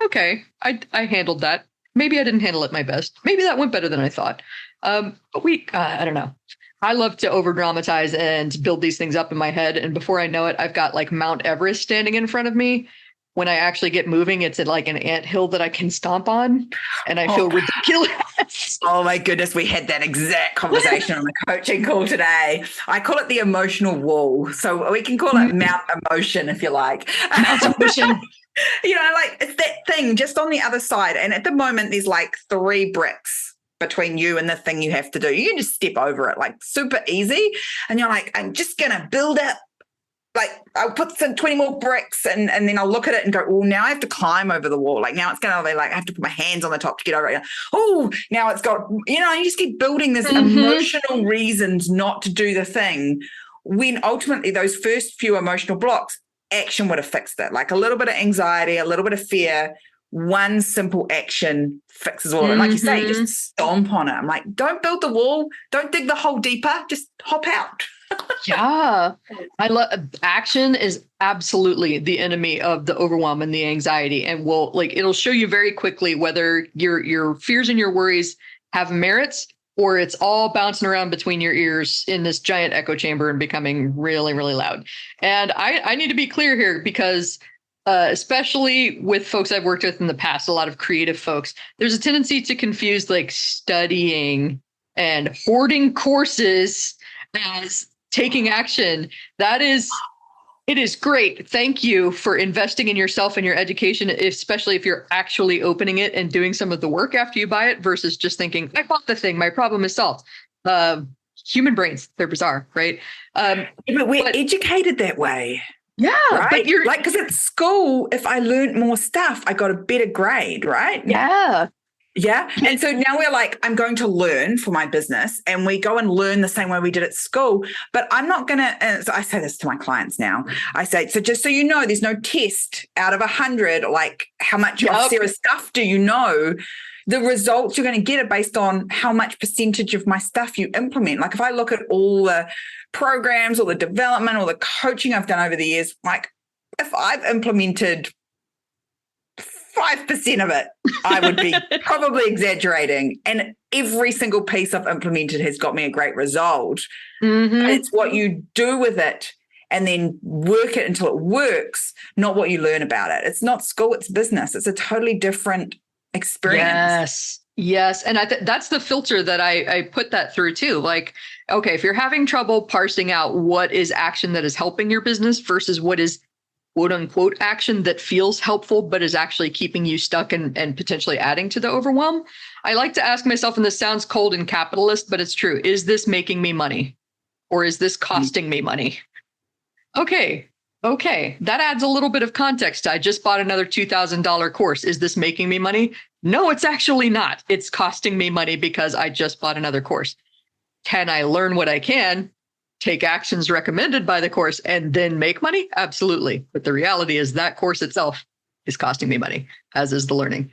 okay, I handled that. Maybe I didn't handle it my best. Maybe that went better than I thought. But I don't know. I love to over dramatize and build these things up in my head. And before I know it, I've got like Mount Everest standing in front of me. When I actually get moving, it's at like an anthill that I can stomp on, and I feel ridiculous. Oh my goodness, we had that exact conversation on the coaching call today. I call it the emotional wall. So we can call it Mount Emotion if you like. Mount Emotion. Like it's that thing just on the other side. And at the moment, there's like 3 bricks between you and the thing you have to do. You can just step over it like super easy. And you're like, I'm just going to build up. Like I'll put some 20 more bricks and then I'll look at it and go, oh, now I have to climb over the wall. Like now it's going to be like, I have to put my hands on the top to get over it. Oh, now it's got, you just keep building this emotional reasons not to do the thing when ultimately those first few emotional blocks, action would have fixed it. Like a little bit of anxiety, a little bit of fear, one simple action fixes all of it. Like you say, just stomp on it. I'm like, don't build the wall. Don't dig the hole deeper. Just hop out. Yeah. I love action is absolutely the enemy of the overwhelm and the anxiety. And it'll show you very quickly whether your fears and your worries have merits or it's all bouncing around between your ears in this giant echo chamber and becoming really, really loud. And I need to be clear here because especially with folks I've worked with in the past, a lot of creative folks, there's a tendency to confuse like studying and hoarding courses as taking action. It is great. Thank you for investing in yourself and your education, especially if you're actually opening it and doing some of the work after you buy it versus just thinking, I bought the thing, my problem is solved. Human brains, they're bizarre, right? But we're educated that way. Yeah, right? But you're like, because at school, if I learned more stuff, I got a better grade, right? Yeah. Yeah. And so now we're like, I'm going to learn for my business and we go and learn the same way we did at school, but I'm not going to, so I say this to my clients now. I say, so just so you know, there's no test out of 100, like how much of Sarah's stuff do you know? The results you're going to get are based on how much percentage of my stuff you implement. Like if I look at all the programs, all the development, all the coaching I've done over the years, like if I've implemented 5% of it, I would be probably exaggerating. And every single piece I've implemented has got me a great result. But it's what you do with it and then work it until it works, not what you learn about it. It's not school, it's business. It's a totally different experience. Yes. And that's the filter that I put that through too. Like, okay, if you're having trouble parsing out what is action that is helping your business versus what is quote unquote action that feels helpful, but is actually keeping you stuck and potentially adding to the overwhelm, I like to ask myself, and this sounds cold and capitalist, but it's true. Is this making me money or is this costing me money? Okay. That adds a little bit of context. I just bought another $2,000 course. Is this making me money? No, it's actually not. It's costing me money because I just bought another course. Can I learn what I can, take actions recommended by the course, and then make money? Absolutely. But the reality is that course itself is costing me money, as is the learning.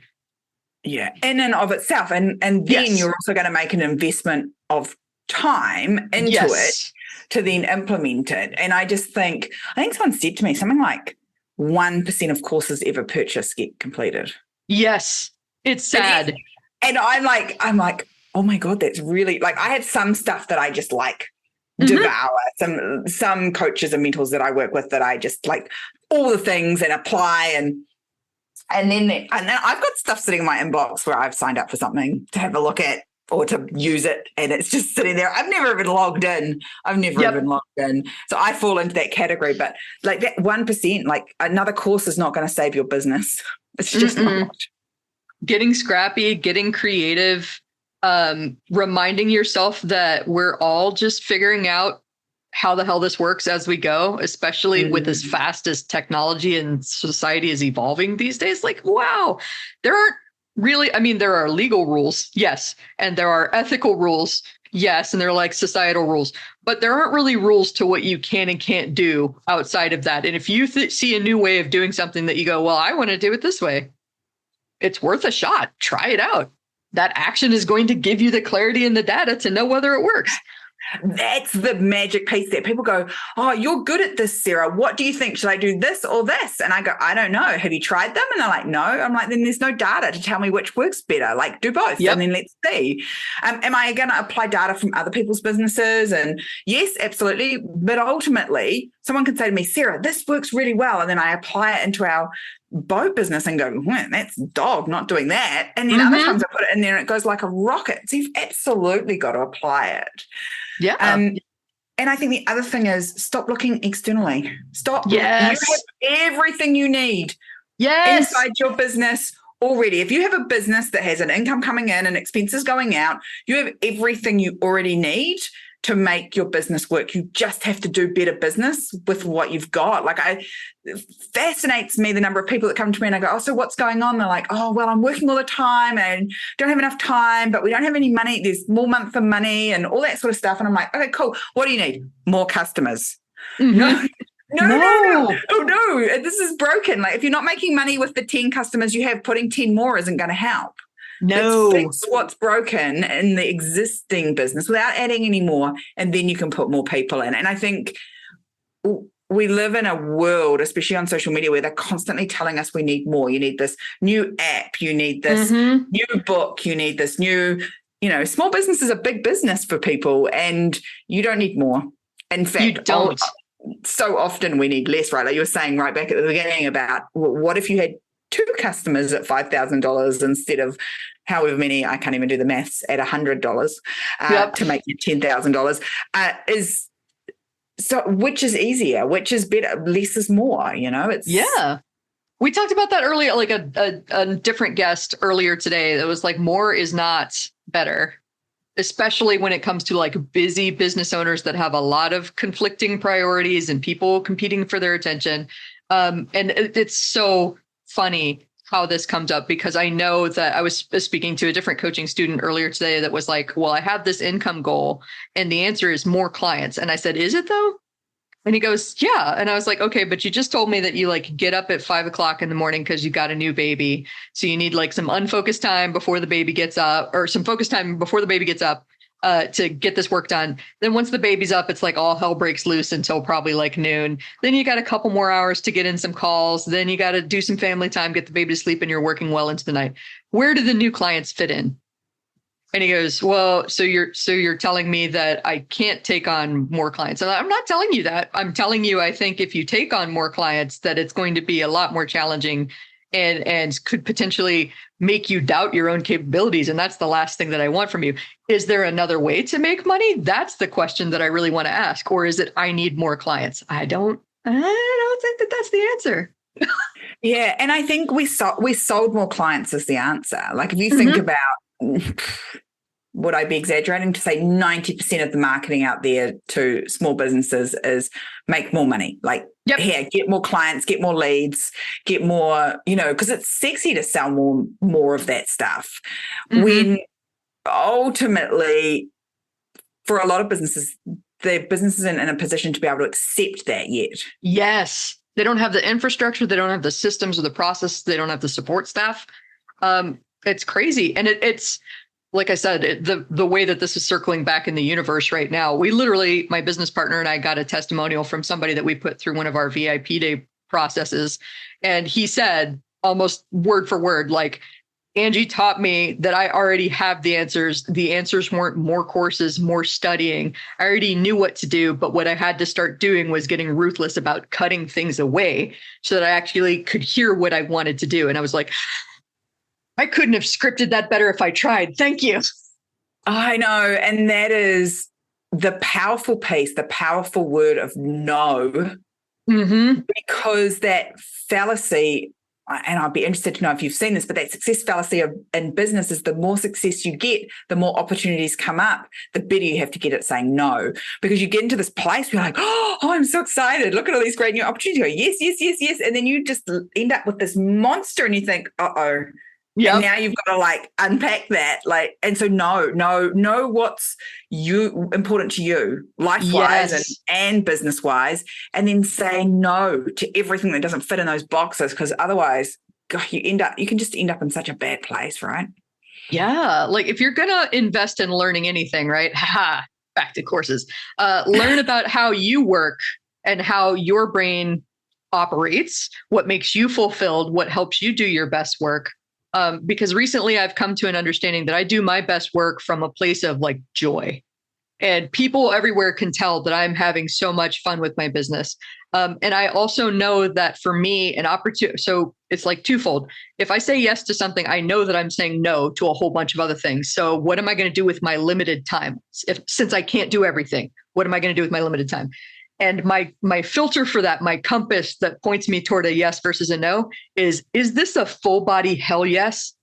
Yeah, in and of itself. And then you're also going to make an investment of time into it to then implement it. And I think someone said to me something like 1% of courses ever purchased get completed. Yes, it's sad. And I'm like, oh my God, that's really like, I have some stuff that I just like devour, some coaches and mentors that I work with that I just like all the things and apply and then I've got stuff sitting in my inbox where I've signed up for something to have a look at or to use it, and it's just sitting there. I've never even logged in. So I fall into that category. But like that 1%, like another course is not going to save your business. It's just not. Getting scrappy, getting creative, reminding yourself that we're all just figuring out how the hell this works as we go, especially with as fast as technology and society is evolving these days. Like, wow, there aren't really, I mean, there are legal rules, yes, and there are ethical rules, yes, and there are like societal rules, but there aren't really rules to what you can and can't do outside of that. And if you see a new way of doing something that you go, well, I want to do it this way, it's worth a shot. Try it out. That action is going to give you the clarity and the data to know whether it works. That's the magic piece that people go, oh, you're good at this, Sarah. What do you think? Should I do this or this? And I go, I don't know. Have you tried them? And they're like, no. I'm like, then there's no data to tell me which works better. Like, do both. And then let's see. Am I going to apply data from other people's businesses? And yes, absolutely. But ultimately, someone can say to me, Sarah, this works really well. And then I apply it into our boat business and go, that's dog, not doing that. And then other times I put it in there and it goes like a rocket. So you've absolutely got to apply it. Yeah. And I think the other thing is stop looking externally. Stop. Yes. You have everything you need inside your business already. If you have a business that has an income coming in and expenses going out, you have everything you already need to make your business work. You just have to do better business with what you've got. Like it fascinates me the number of people that come to me and I go, oh, so what's going on? They're like, oh, well, I'm working all the time and don't have enough time, but we don't have any money. There's more month for money and all that sort of stuff. And I'm like, okay, cool. What do you need? More customers. No. Oh, no. This is broken. Like if you're not making money with the 10 customers you have, putting 10 more isn't going to help. No. Let's fix what's broken in the existing business without adding any more, and then you can put more people in. And I think we live in a world, especially on social media, where they're constantly telling us we need more. You need this new app, you need this new book, you need this new, small business is a big business for people, and you don't need more. In fact, you don't. So often we need less, right? Like you were saying right back at the beginning about what if you had 2 customers at $5,000 instead of however many, I can't even do the maths, at $100 to make you $10,000 is so, which is easier, which is better, less is more, it's. We talked about that earlier, like a different guest earlier today that was like, more is not better, especially when it comes to like busy business owners that have a lot of conflicting priorities and people competing for their attention. And it's so funny how this comes up, because I know that I was speaking to a different coaching student earlier today that was like, well, I have this income goal and the answer is more clients. And I said, is it though? And he goes, yeah. And I was like, okay, but you just told me that you like get up at 5 o'clock in the morning because you got a new baby. So you need like some unfocused time before the baby gets up, or some focused time before the baby gets up to get this work done. Then once the baby's up, it's like all hell breaks loose until probably like noon. Then you got a couple more hours to get in some calls. Then you got to do some family time, get the baby to sleep, and you're working well into the night. Where do the new clients fit in? And he goes, well, so you're telling me that I can't take on more clients. And I'm not telling you that. I'm telling you, I think if you take on more clients, that it's going to be a lot more challenging and could potentially make you doubt your own capabilities. And that's the last thing that I want from you. Is there another way to make money? That's the question that I really want to ask. Or is it, I need more clients? I don't think that that's the answer. Yeah. And I think we sold more clients is the answer. Like if you think about, would I be exaggerating to say 90% of the marketing out there to small businesses is make more money? Like, here, get more clients, get more leads, get more, because it's sexy to sell more of that stuff. When ultimately, for a lot of businesses, their business isn't in a position to be able to accept that yet. Yes. They don't have the infrastructure. They don't have the systems or the process. They don't have the support staff. It's crazy. And it's, like I said, the way that this is circling back in the universe right now, we literally, my business partner and I got a testimonial from somebody that we put through one of our VIP day processes. And he said almost word for word, like, Angie taught me that I already have the answers. The answers weren't more courses, more studying. I already knew what to do, but what I had to start doing was getting ruthless about cutting things away so that I actually could hear what I wanted to do. And I was like, I couldn't have scripted that better if I tried. Thank you. I know. And that is the powerful piece, the powerful word of no, because that fallacy, and I'd be interested to know if you've seen this, but that success fallacy in business is the more success you get, the more opportunities come up, the better you have to get at saying no. Because you get into this place where you're like, oh, I'm so excited. Look at all these great new opportunities. You go, yes, yes, yes, yes. And then you just end up with this monster and you think, uh-oh. Yep. And now you've got to like unpack that. And so know what's important to you, life-wise and business-wise, and then say no to everything that doesn't fit in those boxes, because otherwise, God, you can just end up in such a bad place, right? Yeah. Like if you're gonna invest in learning anything, right? Back to courses. Learn about how you work and how your brain operates, what makes you fulfilled, what helps you do your best work. Because recently I've come to an understanding that I do my best work from a place of like joy, and people everywhere can tell that I'm having so much fun with my business. And I also know that for me, an opportunity, so it's like twofold. If I say yes to something, I know that I'm saying no to a whole bunch of other things. So what am I going to do with my limited time? Since I can't do everything, what am I going to do with my limited time? And my filter for that, my compass that points me toward a yes versus a no is this a full body hell yes?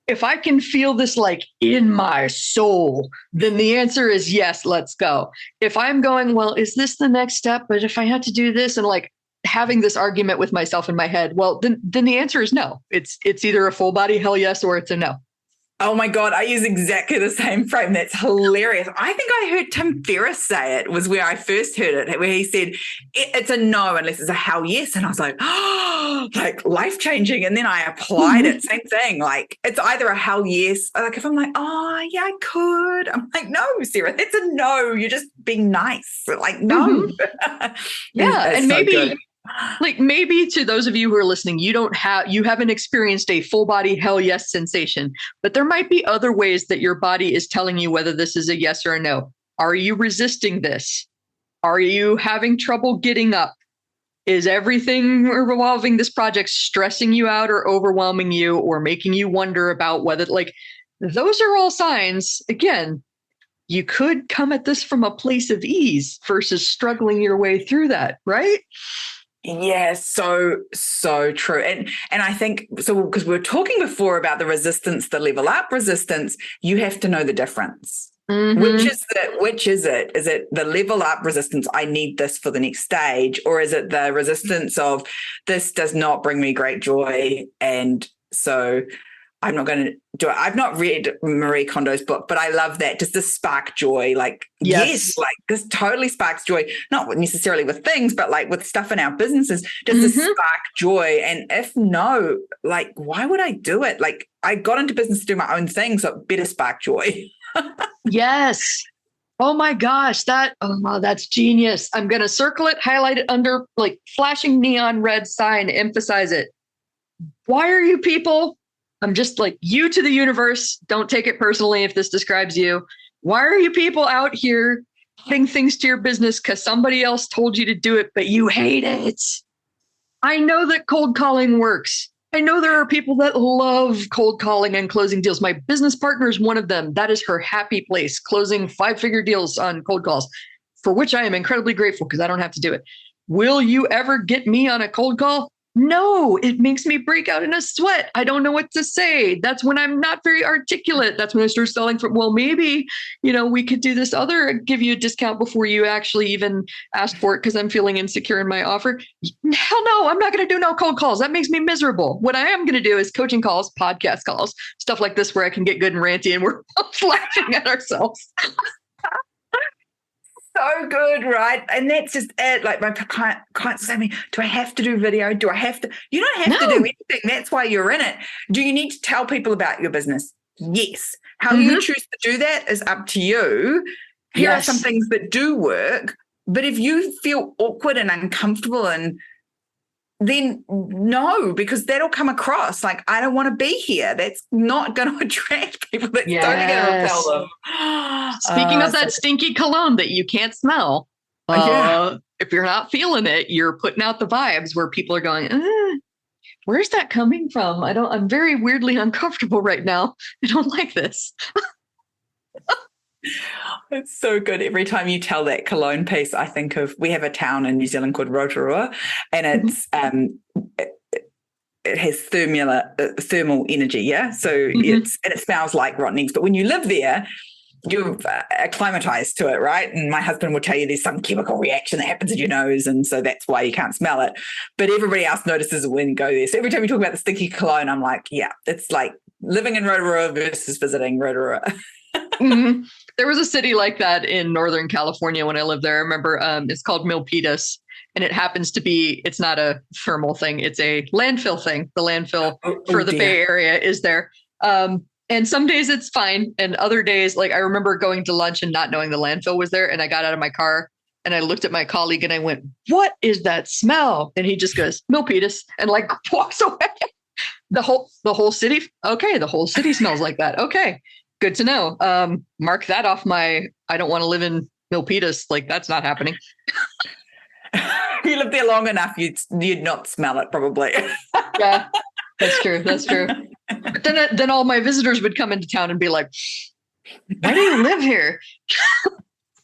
If I can feel this like in my soul, then the answer is yes, let's go. If I'm going, well, is this the next step? But if I had to do this and like having this argument with myself in my head, well, then the answer is no. It's either a full body hell yes or it's a no. Oh my God, I use exactly the same frame. That's hilarious. I think I heard Tim Ferriss say it, was where I first heard it, where he said, it's a no unless it's a hell yes. And I was like, oh, like life-changing. And then I applied it, same thing. Like it's either a hell yes, like if I'm like, oh yeah, I could. I'm like, no, Sarah, that's a no. You're just being nice. Like, no. Yeah, and maybe... Like maybe to those of you who are listening, you haven't experienced a full body hell yes sensation, but there might be other ways that your body is telling you whether this is a yes or a no. Are you resisting this? Are you having trouble getting up? Is everything revolving this project stressing you out or overwhelming you or making you wonder about whether, like, those are all signs. Again, you could come at this from a place of ease versus struggling your way through that, right? Yeah, so true. And I think so, because we were talking before about the resistance, the level up resistance, you have to know the difference. Which is it? Is it the level up resistance, I need this for the next stage, or is it the resistance of this does not bring me great joy, and so I'm not going to do it? I've not read Marie Kondo's book, but I love that. Does this spark joy? Like, yes, like this totally sparks joy, not necessarily with things, but like with stuff in our businesses. Does this spark joy? And if no, like, why would I do it? Like, I got into business to do my own thing, so it better spark joy. Yes. Oh my gosh, that's genius. I'm going to circle it, highlight it under like flashing neon red sign, emphasize it. Why are you people? I'm just like, you to the universe. Don't take it personally if this describes you. Why are you people out here adding things to your business because somebody else told you to do it, but you hate it? I know that cold calling works. I know there are people that love cold calling and closing deals. My business partner is one of them. That is her happy place, closing 5-figure deals on cold calls, for which I am incredibly grateful because I don't have to do it. Will you ever get me on a cold call? No, it makes me break out in a sweat. I don't know what to say. That's when I'm not very articulate. That's when I start selling for, well, maybe, we could do this other, give you a discount before you actually even ask for it because I'm feeling insecure in my offer. Hell no, I'm not going to do no cold calls. That makes me miserable. What I am going to do is coaching calls, podcast calls, stuff like this where I can get good and ranty and we're both laughing at ourselves. So good, right? And that's just it. Like my clients say to me, do I have to do video? Do I have to? You don't have to do anything. That's why you're in it. Do you need to tell people about your business? Yes. How you choose to do that is up to you. Here are some things that do work. But if you feel awkward and uncomfortable then no, because that'll come across like, I don't want to be here. That's not going to attract people. That's totally going to repel them. Speaking of that stinky cologne that you can't smell, if you're not feeling it, you're putting out the vibes where people are going, where's that coming from? I'm very weirdly uncomfortable right now. I don't like this. It's so good. Every time you tell that Cologne piece, I think of, we have a town in New Zealand called Rotorua, and it's it has thermal energy, yeah. So it smells like rotten eggs. But when you live there, you're acclimatized to it, right? And my husband will tell you there's some chemical reaction that happens in your nose, and so that's why you can't smell it. But everybody else notices it when you go there. So every time you talk about the stinky cologne, I'm like, yeah, it's like living in Rotorua versus visiting Rotorua. There was a city like that in Northern California when I lived there. I remember it's called Milpitas, and it happens to be, it's not a thermal thing, it's a landfill thing. The landfill for the Bay Area is there. And some days it's fine. And other days, like I remember going to lunch and not knowing the landfill was there. And I got out of my car and I looked at my colleague and I went, "What is that smell?" And he just goes, "Milpitas," and like walks away. The whole city. Okay. The whole city smells like that. Okay. Good to know. Mark that off my, I don't want to live in Milpitas. Like that's not happening. You live there long enough, you'd not smell it probably. Yeah, that's true. That's true. But then all my visitors would come into town and be like, "Why do you live here?"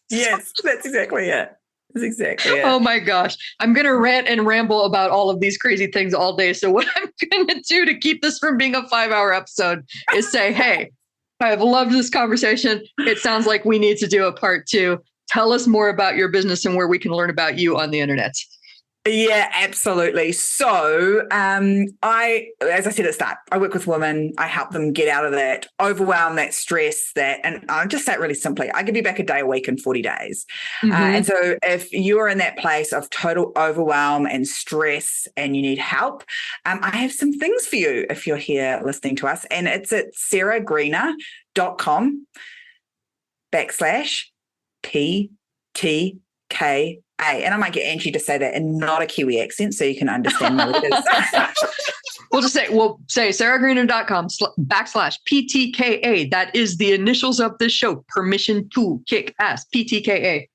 Yes, that's exactly it. That's exactly it. Oh my gosh. I'm going to rant and ramble about all of these crazy things all day. So what I'm going to do to keep this from being a 5-hour episode is say, hey, I've loved this conversation. It sounds like we need to do a part 2. Tell us more about your business and where we can learn about you on the internet. Yeah, absolutely. So as I said at the start, I work with women. I help them get out of that overwhelm, that stress, and I'll just say it really simply. I give you back a day a week in 40 days. And so if you are in that place of total overwhelm and stress and you need help, I have some things for you if you're here listening to us. And it's at sarahgreener.com/PTK. And I might get Angie to say that in not a Kiwi accent so you can understand what it is. We'll say sarahgreener.com/PTKA. That is the initials of this show. Permission to kick ass. PTKA.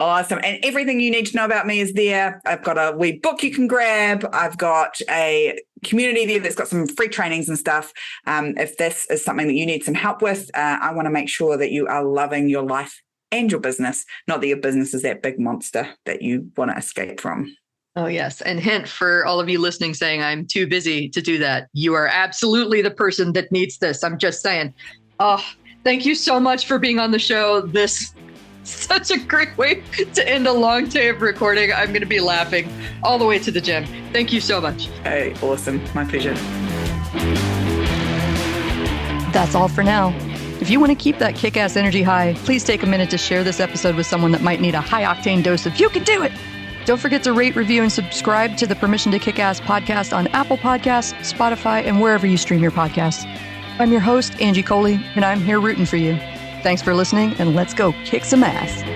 Awesome. And everything you need to know about me is there. I've got a wee book you can grab. I've got a community there that's got some free trainings and stuff. If this is something that you need some help with, I want to make sure that you are loving your life and your business, not that your business is that big monster that you want to escape from. Oh, yes. And hint for all of you listening saying I'm too busy to do that. You are absolutely the person that needs this. I'm just saying. Oh, thank you so much for being on the show. This is such a great way to end a long day of recording. I'm going to be laughing all the way to the gym. Thank you so much. Hey, awesome. My pleasure. That's all for now. If you want to keep that kick-ass energy high, please take a minute to share this episode with someone that might need a high-octane dose of "you can do it." Don't forget to rate, review, and subscribe to the Permission to Kick-Ass podcast on Apple Podcasts, Spotify, and wherever you stream your podcasts. I'm your host, Angie Coley, and I'm here rooting for you. Thanks for listening, and let's go kick some ass.